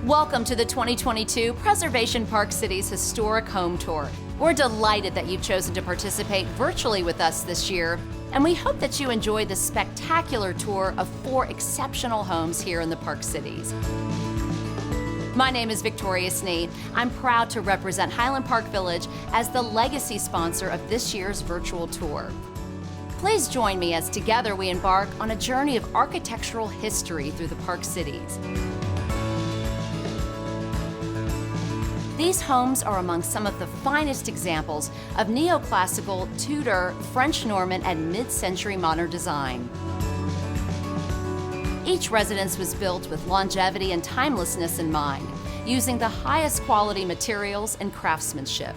Welcome to the 2022 Preservation Park City's Historic Home Tour. We're delighted that you've chosen to participate virtually with us this year, and we hope that you enjoy the spectacular tour of 4 exceptional homes here in the Park Cities. My name is Victoria Snee. I'm proud to represent Highland Park Village as the legacy sponsor of this year's virtual tour. Please join me as together we embark on a journey of architectural history through the Park Cities. These homes are among some of the finest examples of neoclassical, Tudor, French Norman, and mid-century modern design. Each residence was built with longevity and timelessness in mind, using the highest quality materials and craftsmanship.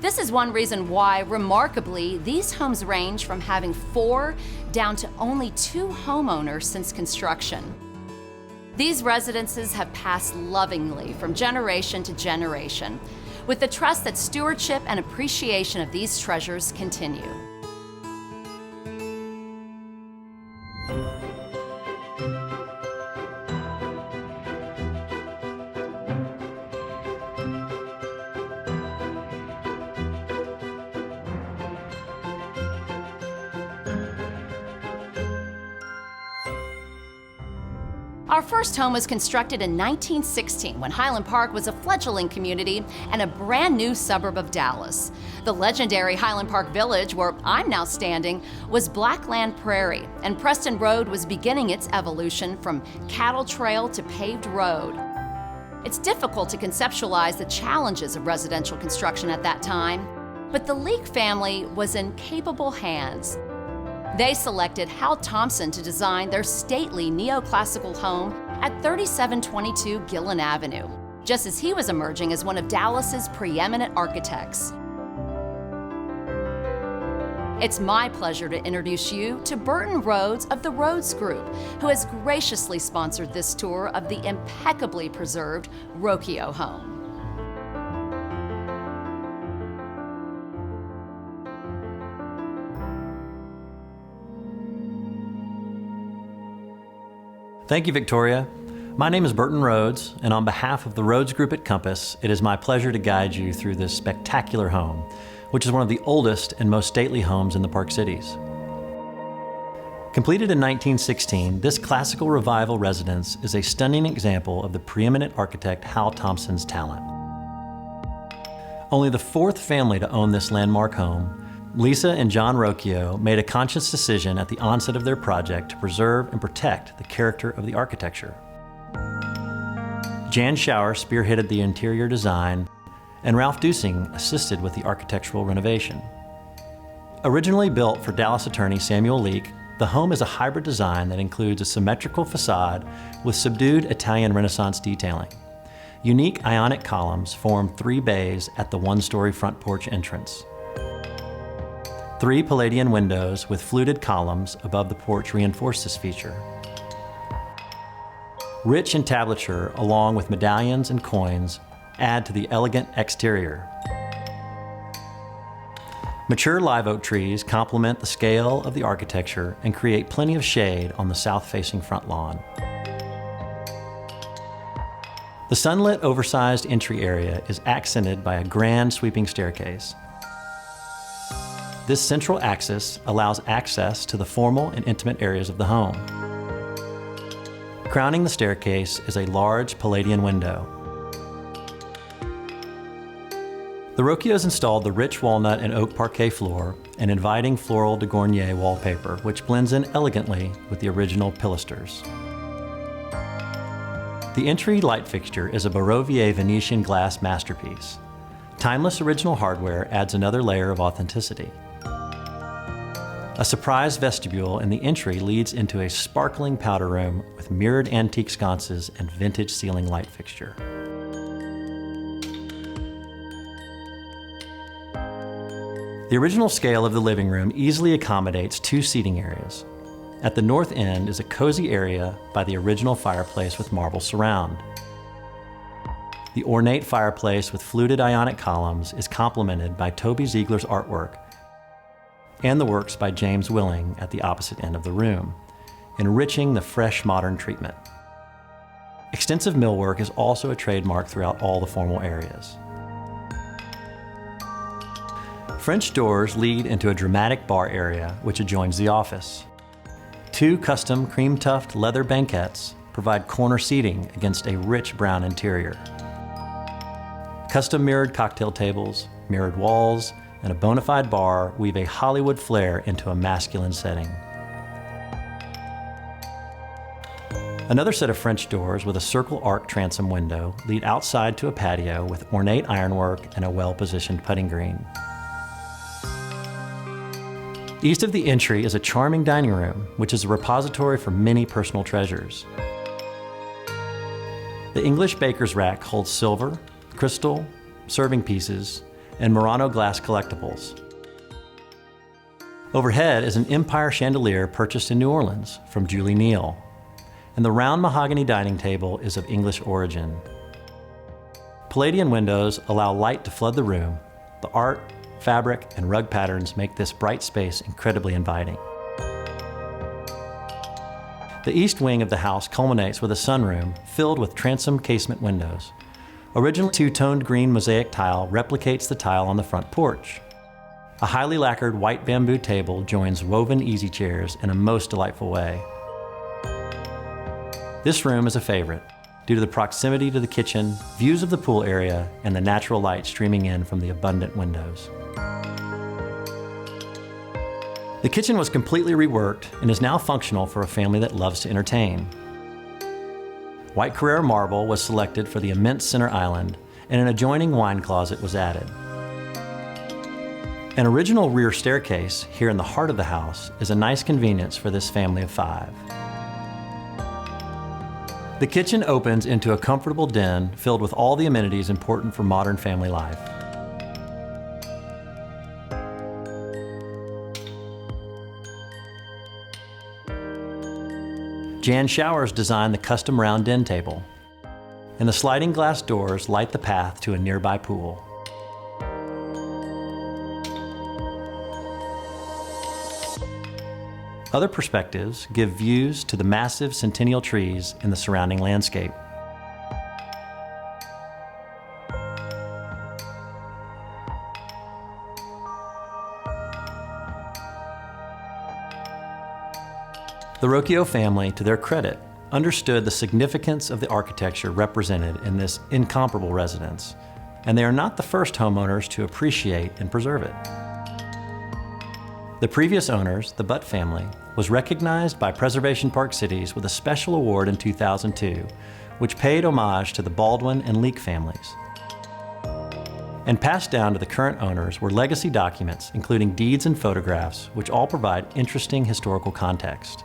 This is one reason why, remarkably, these homes range from having 4 down to only 2 homeowners since construction. These residences have passed lovingly from generation to generation, with the trust that stewardship and appreciation of these treasures continue. Our first home was constructed in 1916 when Highland Park was a fledgling community and a brand new suburb of Dallas. The legendary Highland Park Village, where I'm now standing, was Blackland Prairie, and Preston Road was beginning its evolution from cattle trail to paved road. It's difficult to conceptualize the challenges of residential construction at that time, but the Leake family was in capable hands. They selected Hal Thompson to design their stately neoclassical home at 3722 Gillen Avenue, just as he was emerging as one of Dallas's preeminent architects. It's my pleasure to introduce you to Burton Rhodes of the Rhodes Group, who has graciously sponsored this tour of the impeccably preserved Rocchio home. Thank you, Victoria. My name is Burton Rhodes, and on behalf of the Rhodes Group at Compass, it is my pleasure to guide you through this spectacular home, which is one of the oldest and most stately homes in the Park Cities. Completed in 1916, this classical revival residence is a stunning example of the preeminent architect Hal Thompson's talent. Only the 4th family to own this landmark home, Lisa and John Rocchio made a conscious decision at the onset of their project to preserve and protect the character of the architecture. Jan Schauer spearheaded the interior design, and Ralph Dusing assisted with the architectural renovation. Originally built for Dallas attorney Samuel Leake, the home is a hybrid design that includes a symmetrical facade with subdued Italian Renaissance detailing. Unique ionic columns form 3 bays at the 1-story front porch entrance. 3 Palladian windows with fluted columns above the porch reinforce this feature. Rich entablature, along with medallions and coins, add to the elegant exterior. Mature live oak trees complement the scale of the architecture and create plenty of shade on the south-facing front lawn. The sunlit, oversized entry area is accented by a grand sweeping staircase. This central axis allows access to the formal and intimate areas of the home. Crowning the staircase is a large Palladian window. The Rocchios installed the rich walnut and oak parquet floor and inviting floral de Gournay wallpaper, which blends in elegantly with the original pilasters. The entry light fixture is a Barovier Venetian glass masterpiece. Timeless original hardware adds another layer of authenticity. A surprise vestibule in the entry leads into a sparkling powder room with mirrored antique sconces and vintage ceiling light fixture. The original scale of the living room easily accommodates 2 seating areas. At the north end is a cozy area by the original fireplace with marble surround. The ornate fireplace with fluted Ionic columns is complemented by Toby Ziegler's artwork and the works by James Willing at the opposite end of the room, enriching the fresh modern treatment. Extensive millwork is also a trademark throughout all the formal areas. French doors lead into a dramatic bar area which adjoins the office. 2 custom cream-tufted leather banquettes provide corner seating against a rich brown interior. Custom mirrored cocktail tables, mirrored walls, and a bona fide bar weave a Hollywood flair into a masculine setting. Another set of French doors with a circle arc transom window lead outside to a patio with ornate ironwork and a well-positioned putting green. East of the entry is a charming dining room, which is a repository for many personal treasures. The English baker's rack holds silver, crystal, serving pieces, and Murano glass collectibles. Overhead is an Empire chandelier purchased in New Orleans from Julie Neal, and the round mahogany dining table is of English origin. Palladian windows allow light to flood the room. The art, fabric, and rug patterns make this bright space incredibly inviting. The east wing of the house culminates with a sunroom filled with transom casement windows. Original 2-toned green mosaic tile replicates the tile on the front porch. A highly lacquered white bamboo table joins woven easy chairs in a most delightful way. This room is a favorite due to the proximity to the kitchen, views of the pool area, and the natural light streaming in from the abundant windows. The kitchen was completely reworked and is now functional for a family that loves to entertain. White Carrara marble was selected for the immense center island, and an adjoining wine closet was added. An original rear staircase here in the heart of the house is a nice convenience for this family of 5. The kitchen opens into a comfortable den filled with all the amenities important for modern family life. Jan Showers designed the custom round den table, and the sliding glass doors light the path to a nearby pool. Other perspectives give views to the massive centennial trees in the surrounding landscape. The Rocchio family, to their credit, understood the significance of the architecture represented in this incomparable residence, and they are not the first homeowners to appreciate and preserve it. The previous owners, the Butt family, was recognized by Preservation Park Cities with a special award in 2002, which paid homage to the Baldwin and Leake families. And passed down to the current owners were legacy documents, including deeds and photographs, which all provide interesting historical context.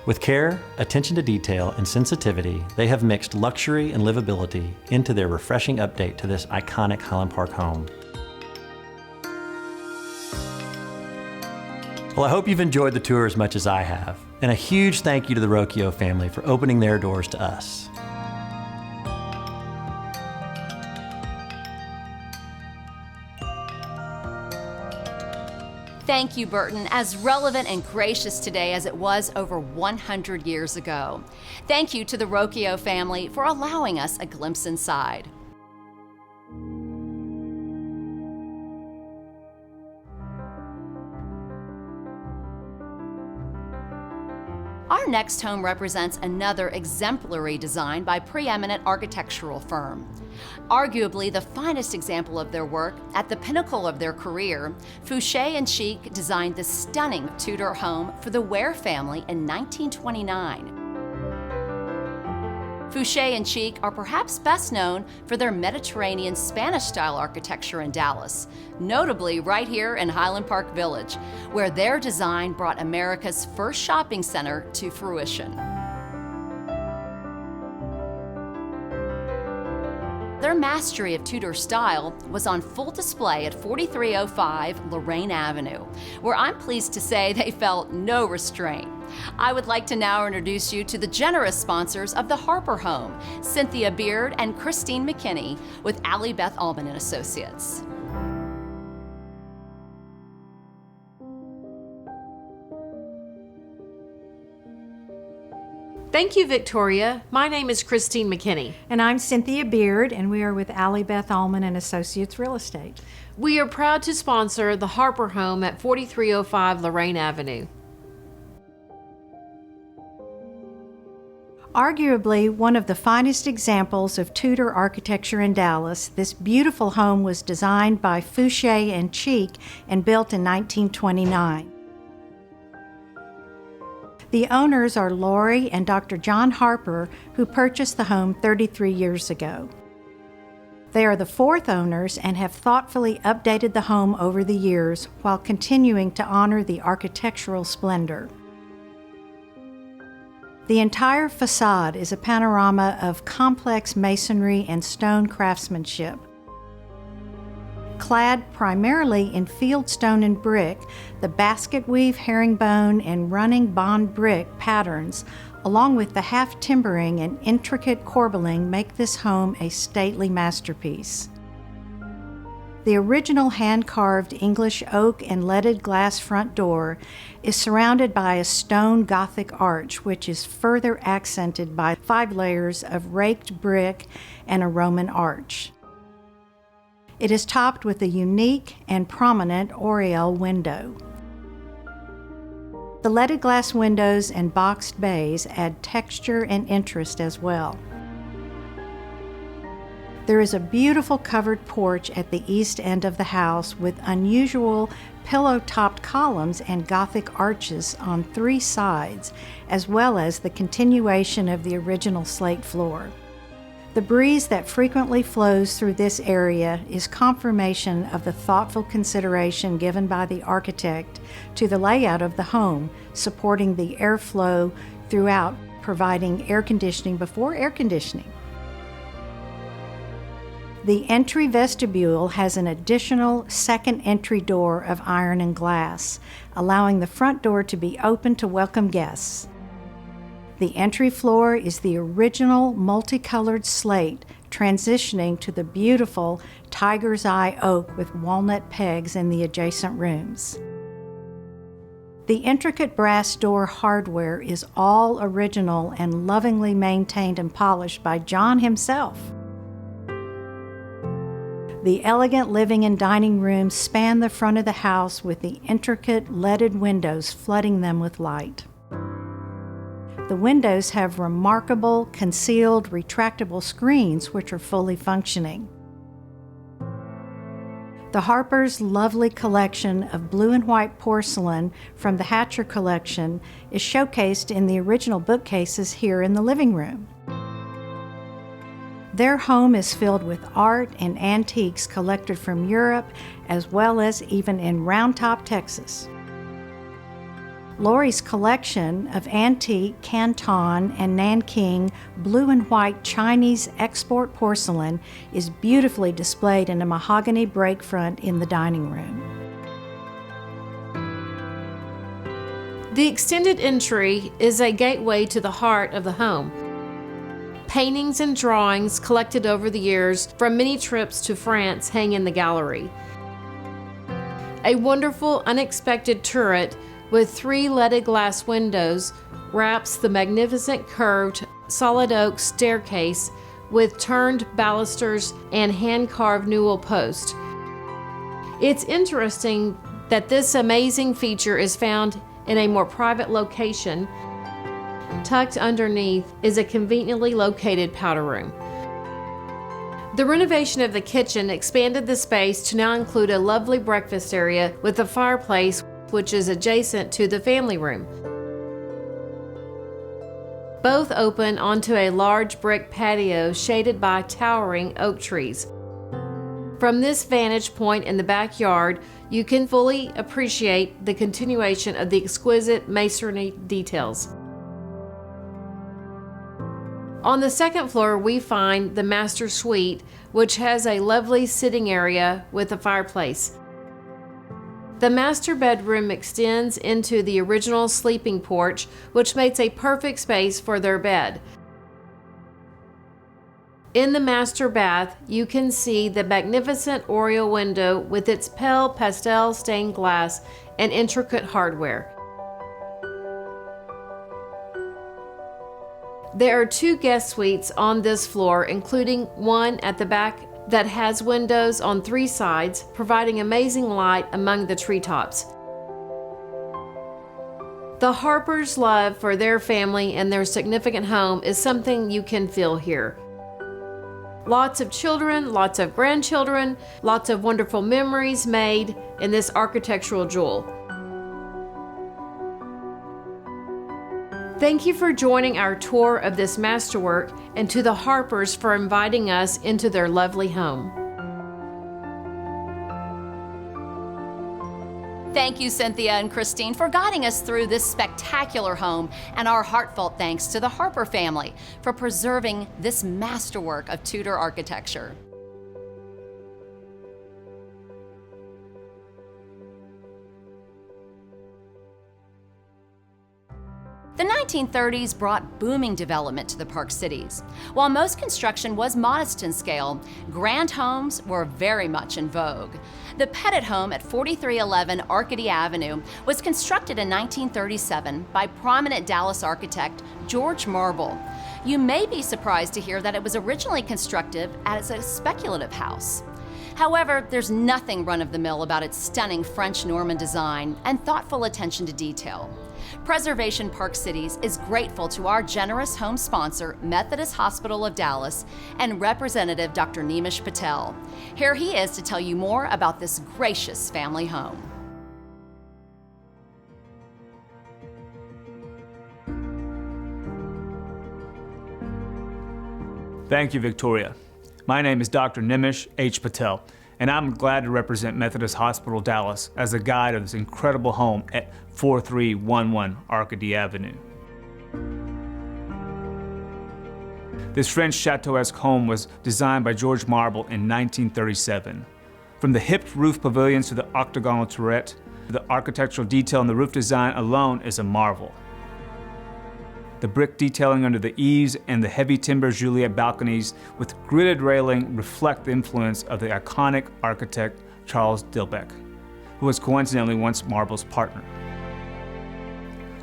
With care, attention to detail, and sensitivity, they have mixed luxury and livability into their refreshing update to this iconic Highland Park home. Well, I hope you've enjoyed the tour as much as I have, and a huge thank you to the Rocchio family for opening their doors to us. Thank you, Burton, as relevant and gracious today as it was over 100 years ago. Thank you to the Rocchio family for allowing us a glimpse inside. Our next home represents another exemplary design by preeminent architectural firm. Arguably the finest example of their work, at the pinnacle of their career, Fouché and Cheek designed the stunning Tudor home for the Ware family in 1929. Fouché and Cheek are perhaps best known for their Mediterranean Spanish-style architecture in Dallas, notably right here in Highland Park Village, where their design brought America's first shopping center to fruition. Their mastery of Tudor style was on full display at 4305 Lorraine Avenue, where I'm pleased to say they felt no restraint. I would like to now introduce you to the generous sponsors of the Harper home, Cynthia Beard and Christine McKinney, with Allie Beth Allman and Associates. Thank you, Victoria. My name is Christine McKinney. And I'm Cynthia Beard, and we are with Allie Beth Allman and Associates Real Estate. We are proud to sponsor the Harper home at 4305 Lorraine Avenue. Arguably one of the finest examples of Tudor architecture in Dallas, this beautiful home was designed by Fouché and Cheek and built in 1929. The owners are Lori and Dr. John Harper, who purchased the home 33 years ago. They are the fourth owners and have thoughtfully updated the home over the years while continuing to honor the architectural splendor. The entire facade is a panorama of complex masonry and stone craftsmanship. Clad primarily in fieldstone and brick, the basket weave, herringbone, and running bond brick patterns, along with the half timbering and intricate corbelling, make this home a stately masterpiece. The original hand-carved English oak and leaded glass front door is surrounded by a stone Gothic arch, which is further accented by 5 layers of raked brick and a Roman arch. It is topped with a unique and prominent oriel window. The leaded glass windows and boxed bays add texture and interest as well. There is a beautiful covered porch at the east end of the house with unusual pillow-topped columns and Gothic arches on 3 sides, as well as the continuation of the original slate floor. The breeze that frequently flows through this area is confirmation of the thoughtful consideration given by the architect to the layout of the home, supporting the airflow throughout, providing air conditioning before air conditioning. The entry vestibule has an additional second entry door of iron and glass, allowing the front door to be open to welcome guests. The entry floor is the original multicolored slate, transitioning to the beautiful tiger's eye oak with walnut pegs in the adjacent rooms. The intricate brass door hardware is all original and lovingly maintained and polished by John himself. The elegant living and dining rooms span the front of the house with the intricate leaded windows flooding them with light. The windows have remarkable, concealed, retractable screens which are fully functioning. The Harper's lovely collection of blue and white porcelain from the Hatcher collection is showcased in the original bookcases here in the living room. Their home is filled with art and antiques collected from Europe, as well as even in Round Top, Texas. Lori's collection of antique Canton and Nanking blue and white Chinese export porcelain is beautifully displayed in a mahogany break front in the dining room. The extended entry is a gateway to the heart of the home. Paintings and drawings collected over the years from many trips to France hang in the gallery. A wonderful, unexpected turret with 3 leaded glass windows wraps the magnificent curved solid oak staircase with turned balusters and hand-carved newel posts. It's interesting that this amazing feature is found in a more private location. Tucked underneath is a conveniently located powder room. The renovation of the kitchen expanded the space to now include a lovely breakfast area with a fireplace which is adjacent to the family room. Both open onto a large brick patio shaded by towering oak trees. From this vantage point in the backyard, you can fully appreciate the continuation of the exquisite masonry details. On the second floor, we find the master suite, which has a lovely sitting area with a fireplace. The master bedroom extends into the original sleeping porch, which makes a perfect space for their bed. In the master bath, you can see the magnificent oriel window with its pale pastel stained glass and intricate hardware. There are 2 guest suites on this floor, including one at the back that has windows on 3 sides, providing amazing light among the treetops. The Harpers' love for their family and their significant home is something you can feel here. Lots of children, lots of grandchildren, lots of wonderful memories made in this architectural jewel. Thank you for joining our tour of this masterwork, and to the Harpers for inviting us into their lovely home. Thank you, Cynthia and Christine, for guiding us through this spectacular home, and our heartfelt thanks to the Harper family for preserving this masterwork of Tudor architecture. The 1930s brought booming development to the Park Cities. While most construction was modest in scale, grand homes were very much in vogue. The Pettit home at 4311 Arcady Avenue was constructed in 1937 by prominent Dallas architect George Marble. You may be surprised to hear that it was originally constructed as a speculative house. However, there's nothing run-of-the-mill about its stunning French Norman design and thoughtful attention to detail. Preservation Park Cities is grateful to our generous home sponsor, Methodist Hospital of Dallas, and Representative Dr. Nimish Patel. Here he is to tell you more about this gracious family home. Thank you, Victoria. My name is Dr. Nimish H. Patel, and I'm glad to represent Methodist Hospital Dallas as a guide of this incredible home at 4311 Arcady Avenue. This French chateau-esque home was designed by George Marble in 1937. From the hipped roof pavilions to the octagonal turret, the architectural detail in the roof design alone is a marvel. The brick detailing under the eaves and the heavy timber Juliet balconies with gridded railing reflect the influence of the iconic architect Charles Dilbeck, who was coincidentally once Marble's partner.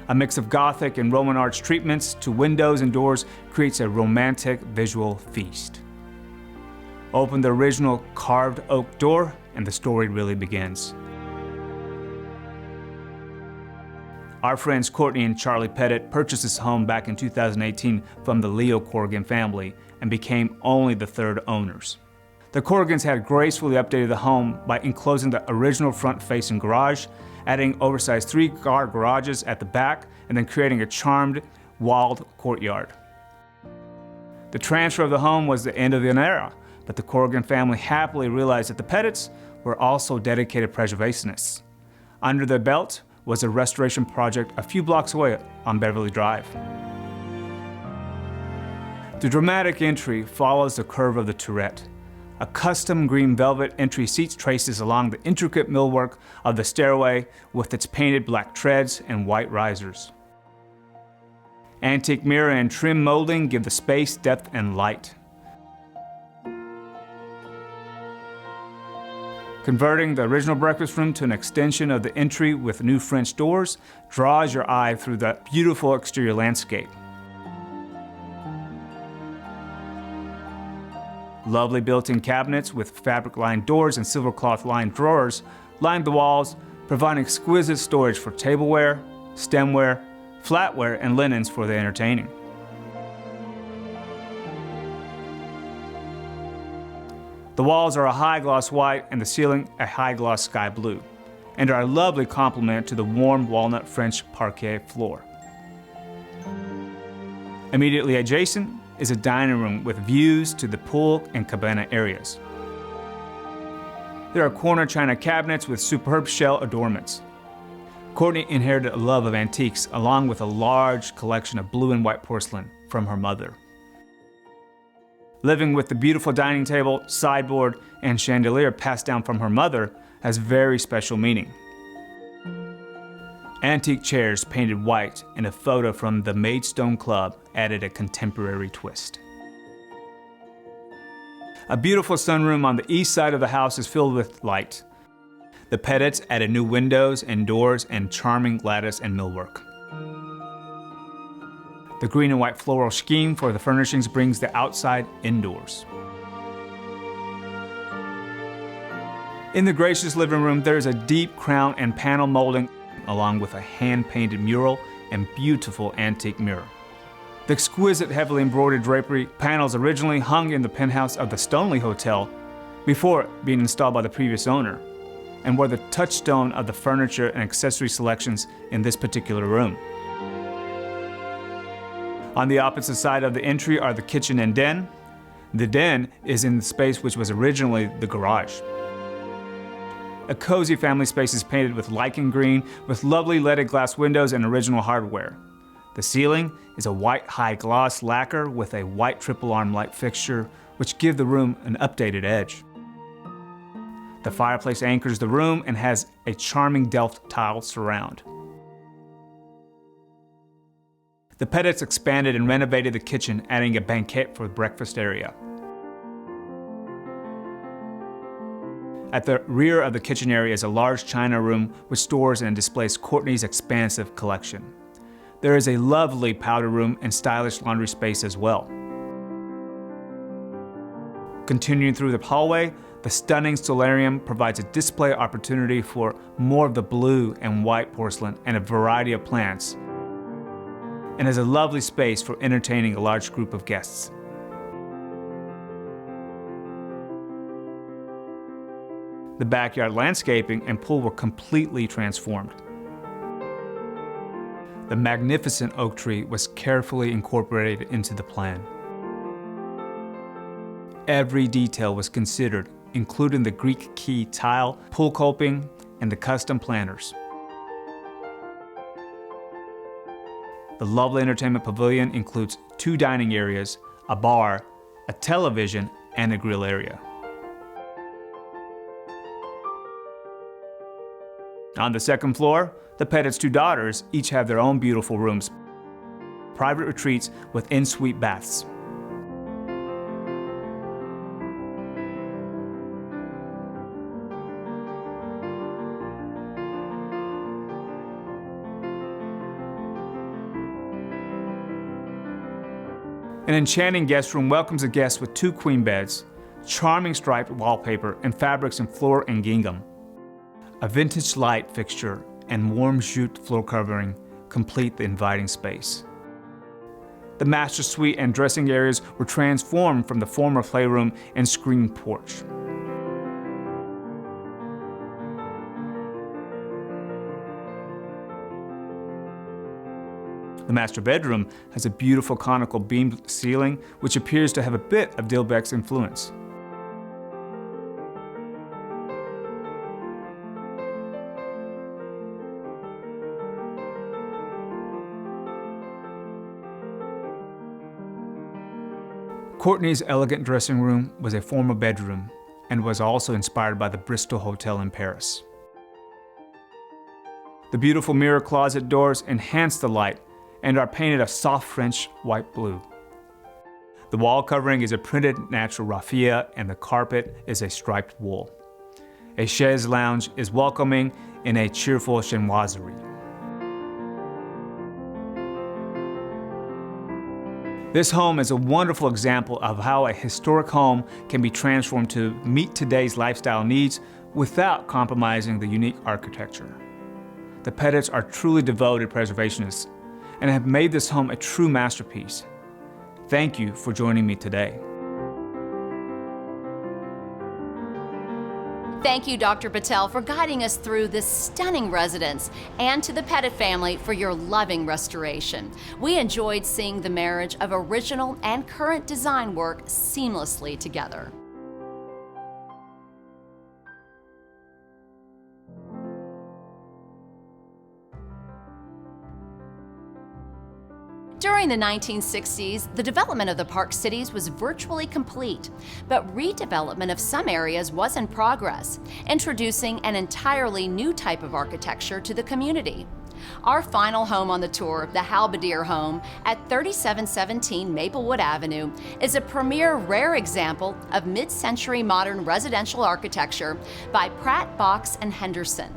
A mix of Gothic and Roman arch treatments to windows and doors creates a romantic visual feast. Open the original carved oak door and the story really begins. Our friends Courtney and Charlie Pettit purchased this home back in 2018 from the Leo Corrigan family and became only the third owners. The Corrigans had gracefully updated the home by enclosing the original front-facing garage, adding oversized 3-car garages at the back, and then creating a charmed, walled courtyard. The transfer of the home was the end of an era, but the Corrigan family happily realized that the Pettits were also dedicated preservationists. Under their belt was a restoration project a few blocks away on Beverly Drive. The dramatic entry follows the curve of the turret. A custom green velvet entry seat traces along the intricate millwork of the stairway with its painted black treads and white risers. Antique mirror and trim molding give the space depth and light. Converting the original breakfast room to an extension of the entry with new French doors draws your eye through the beautiful exterior landscape. Lovely built-in cabinets with fabric-lined doors and silver cloth-lined drawers line the walls, providing exquisite storage for tableware, stemware, flatware, and linens for the entertaining. The walls are a high-gloss white and the ceiling a high-gloss sky blue, and are a lovely complement to the warm walnut French parquet floor. Immediately adjacent is a dining room with views to the pool and cabana areas. There are corner china cabinets with superb shell adornments. Courtney inherited a love of antiques along with a large collection of blue and white porcelain from her mother. Living with the beautiful dining table, sideboard, and chandelier passed down from her mother has very special meaning. Antique chairs painted white and a photo from the Maidstone Club added a contemporary twist. A beautiful sunroom on the east side of the house is filled with light. The Pettits added new windows and doors and charming lattice and millwork. The green and white floral scheme for the furnishings brings the outside indoors. In the gracious living room, there is a deep crown and panel molding along with a hand-painted mural and beautiful antique mirror. The exquisite heavily embroidered drapery panels originally hung in the penthouse of the Stoneleigh Hotel before being installed by the previous owner, and were the touchstone of the furniture and accessory selections in this particular room. On the opposite side of the entry are the kitchen and den. The den is in the space which was originally the garage. A cozy family space is painted with lichen green with lovely leaded glass windows and original hardware. The ceiling is a white high gloss lacquer with a white triple arm light fixture which give the room an updated edge. The fireplace anchors the room and has a charming Delft tile surround. The Pettits expanded and renovated the kitchen, adding a banquette for the breakfast area. At the rear of the kitchen area is a large china room which stores and displays Courtney's expansive collection. There is a lovely powder room and stylish laundry space as well. Continuing through the hallway, the stunning solarium provides a display opportunity for more of the blue and white porcelain and a variety of plants, and has a lovely space for entertaining a large group of guests. The backyard landscaping and pool were completely transformed. The magnificent oak tree was carefully incorporated into the plan. Every detail was considered, including the Greek key tile, pool coping, and the custom planters. The lovely entertainment pavilion includes 2 dining areas, a bar, a television, and a grill area. On the second floor, the Pettits' 2 daughters each have their own beautiful rooms, private retreats with en-suite baths. An enchanting guest room welcomes a guest with 2 queen beds, charming striped wallpaper, and fabrics in floor and gingham. A vintage light fixture and warm jute floor covering complete the inviting space. The master suite and dressing areas were transformed from the former playroom and screened porch. The master bedroom has a beautiful conical beamed ceiling which appears to have a bit of Dilbeck's influence. Courtney's elegant dressing room was a former bedroom and was also inspired by the Bristol Hotel in Paris. The beautiful mirror closet doors enhance the light and are painted a soft French white blue. The wall covering is a printed natural raffia and the carpet is a striped wool. A chaise lounge is welcoming in a cheerful chinoiserie. This home is a wonderful example of how a historic home can be transformed to meet today's lifestyle needs without compromising the unique architecture. The Pettits are truly devoted preservationists and have made this home a true masterpiece. Thank you for joining me today. Thank you, Dr. Patel, for guiding us through this stunning residence, and to the Pettit family for your loving restoration. We enjoyed seeing the marriage of original and current design work seamlessly together. During the 1960s, the development of the Park Cities was virtually complete, but redevelopment of some areas was in progress, introducing an entirely new type of architecture to the community. Our final home on the tour, the Halberdier home at 3717 Maplewood Avenue, is a premier rare example of mid-century modern residential architecture by Pratt, Box, and Henderson.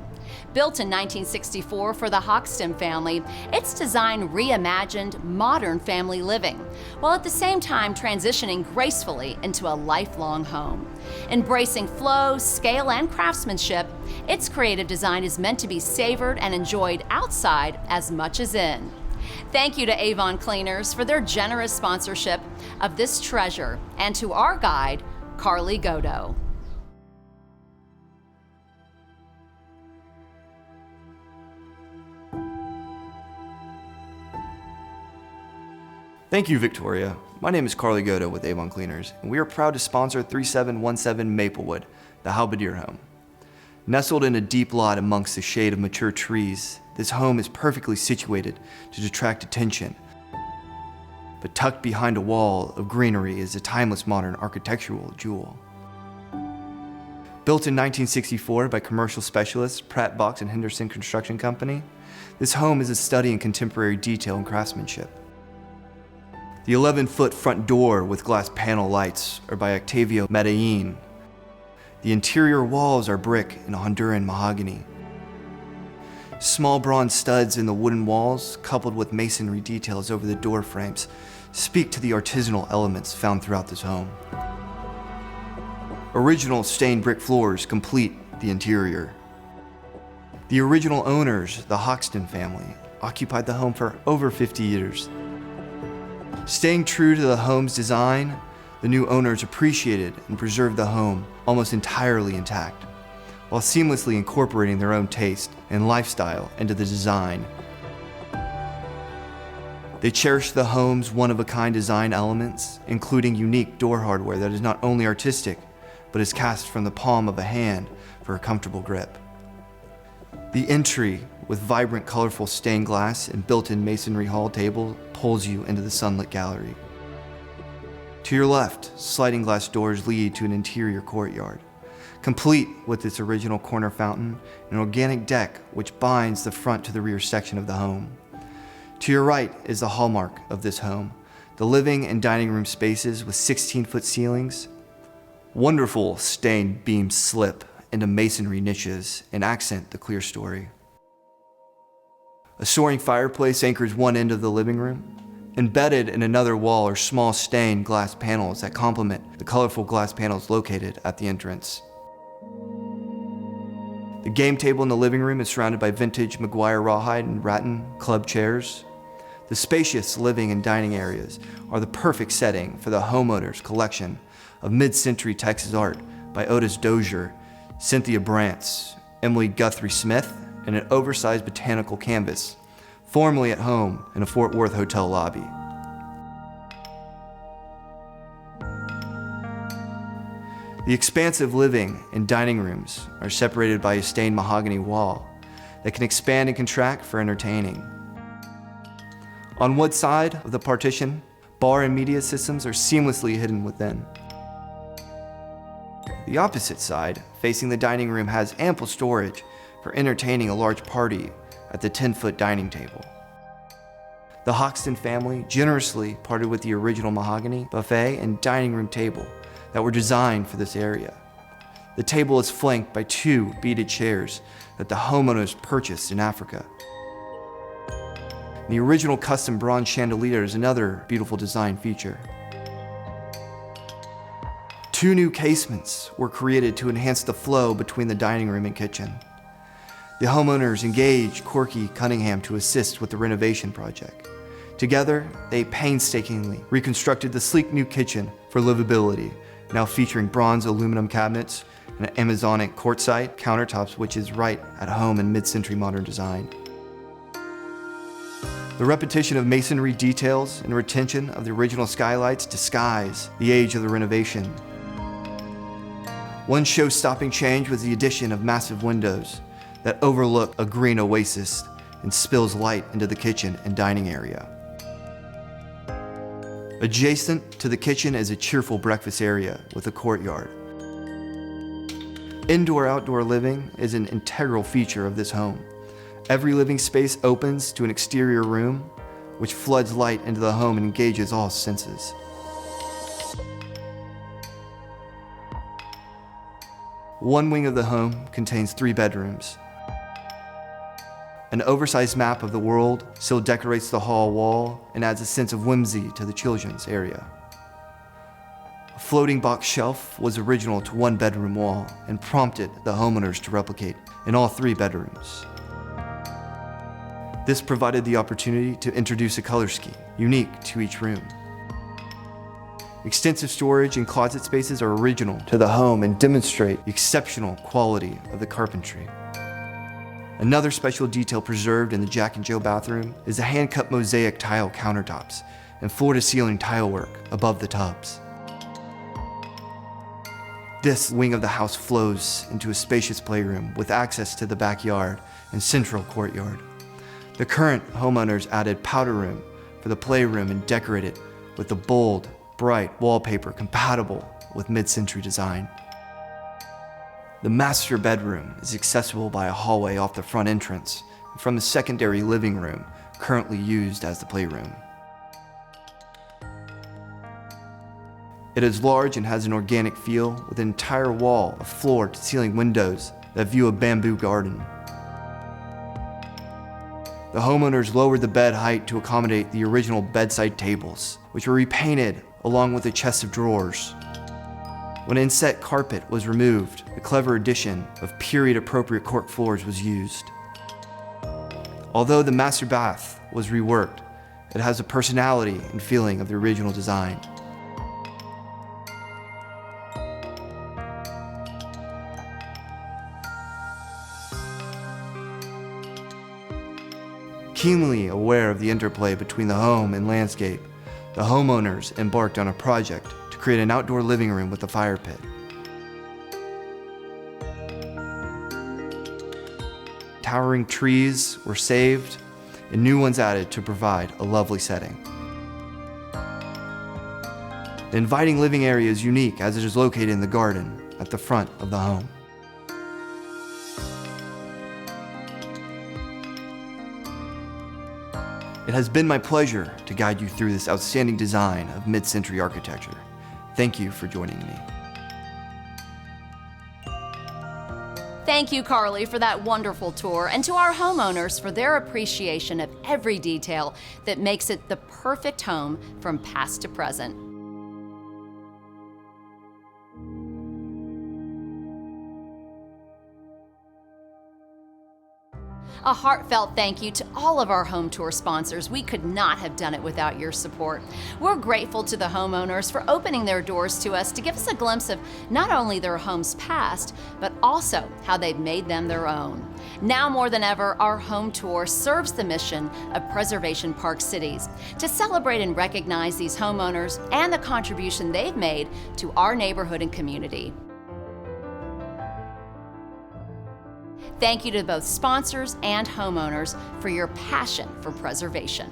Built in 1964 for the Hoxton family, its design reimagined modern family living, while at the same time transitioning gracefully into a lifelong home. Embracing flow, scale, and craftsmanship, its creative design is meant to be savored and enjoyed outside as much as in. Thank you to Avon Cleaners for their generous sponsorship of this treasure, and to our guide, Carly Godo. Thank you, Victoria. My name is Carly Godo with Avon Cleaners, and we are proud to sponsor 3717 Maplewood, the Halberdier home. Nestled in a deep lot amongst the shade of mature trees, this home is perfectly situated to detract attention. But tucked behind a wall of greenery is a timeless modern architectural jewel. Built in 1964 by commercial specialists Pratt, Box, and Henderson Construction Company, this home is a study in contemporary detail and craftsmanship. The 11-foot front door with glass panel lights are by Octavio Medellin. The interior walls are brick and Honduran mahogany. Small bronze studs in the wooden walls, coupled with masonry details over the door frames, speak to the artisanal elements found throughout this home. Original stained brick floors complete the interior. The original owners, the Hoxton family, occupied the home for over 50 years. Staying true to the home's design, the new owners appreciated and preserved the home almost entirely intact, while seamlessly incorporating their own taste and lifestyle into the design. They cherish the home's one-of-a-kind design elements, including unique door hardware that is not only artistic, but is cast from the palm of a hand for a comfortable grip. The entry, with vibrant, colorful stained glass and built-in masonry hall table, pulls you into the sunlit gallery. To your left, sliding glass doors lead to an interior courtyard, complete with its original corner fountain and an organic deck which binds the front to the rear section of the home. To your right is the hallmark of this home, the living and dining room spaces with 16-foot ceilings. Wonderful stained beams slip into masonry niches and accent the clear story. A soaring fireplace anchors one end of the living room. Embedded in another wall are small stained glass panels that complement the colorful glass panels located at the entrance. The game table in the living room is surrounded by vintage Maguire rawhide and rattan club chairs. The spacious living and dining areas are the perfect setting for the homeowner's collection of mid-century Texas art by Otis Dozier, Cynthia Brantz, Emily Guthrie Smith, and an oversized botanical canvas, formerly at home in a Fort Worth hotel lobby. The expansive living and dining rooms are separated by a stained mahogany wall that can expand and contract for entertaining. On one side of the partition, bar and media systems are seamlessly hidden within. The opposite side, facing the dining room, has ample storage for entertaining a large party at the 10-foot dining table. The Hoxton family generously parted with the original mahogany, buffet, and dining room table that were designed for this area. The table is flanked by 2 beaded chairs that the homeowners purchased in Africa. The original custom bronze chandelier is another beautiful design feature. 2 new casements were created to enhance the flow between the dining room and kitchen. The homeowners engaged Corky Cunningham to assist with the renovation project. Together, they painstakingly reconstructed the sleek new kitchen for livability, now featuring bronze aluminum cabinets and an Amazonic quartzite countertops, which is right at home in mid-century modern design. The repetition of masonry details and retention of the original skylights disguise the age of the renovation. One show-stopping change was the addition of massive windows that overlook a green oasis and spills light into the kitchen and dining area. Adjacent to the kitchen is a cheerful breakfast area with a courtyard. Indoor-outdoor living is an integral feature of this home, Every living space opens to an exterior room, which floods light into the home and engages all senses. One wing of the home contains 3 bedrooms. An oversized map of the world still decorates the hall wall and adds a sense of whimsy to the children's area. A floating box shelf was original to one bedroom wall and prompted the homeowners to replicate in all 3 bedrooms. This provided the opportunity to introduce a color scheme unique to each room. Extensive storage and closet spaces are original to the home and demonstrate the exceptional quality of the carpentry. Another special detail preserved in the Jack and Jill bathroom is the hand-cut mosaic tile countertops and floor-to-ceiling tile work above the tubs. This wing of the house flows into a spacious playroom with access to the backyard and central courtyard. The current homeowners added powder room for the playroom and decorated with the bold, bright wallpaper compatible with mid-century design. The master bedroom is accessible by a hallway off the front entrance from the secondary living room currently used as the playroom. It is large and has an organic feel with an entire wall of floor-to-ceiling windows that view a bamboo garden. The homeowners lowered the bed height to accommodate the original bedside tables, which were repainted along with a chest of drawers. When inset carpet was removed, a clever addition of period-appropriate cork floors was used. Although the master bath was reworked, it has the personality and feeling of the original design. Keenly aware of the interplay between the home and landscape, the homeowners embarked on a project to create an outdoor living room with a fire pit. Towering trees were saved and new ones added to provide a lovely setting. The inviting living area is unique as it is located in the garden at the front of the home. It has been my pleasure to guide you through this outstanding design of mid-century architecture. Thank you for joining me. Thank you, Carly, for that wonderful tour, and to our homeowners for their appreciation of every detail that makes it the perfect home from past to present. A heartfelt thank you to all of our home tour sponsors. We could not have done it without your support. We're grateful to the homeowners for opening their doors to us to give us a glimpse of not only their home's past, but also how they've made them their own. Now more than ever, our home tour serves the mission of Preservation Park Cities to celebrate and recognize these homeowners and the contribution they've made to our neighborhood and community. Thank you to both sponsors and homeowners for your passion for preservation.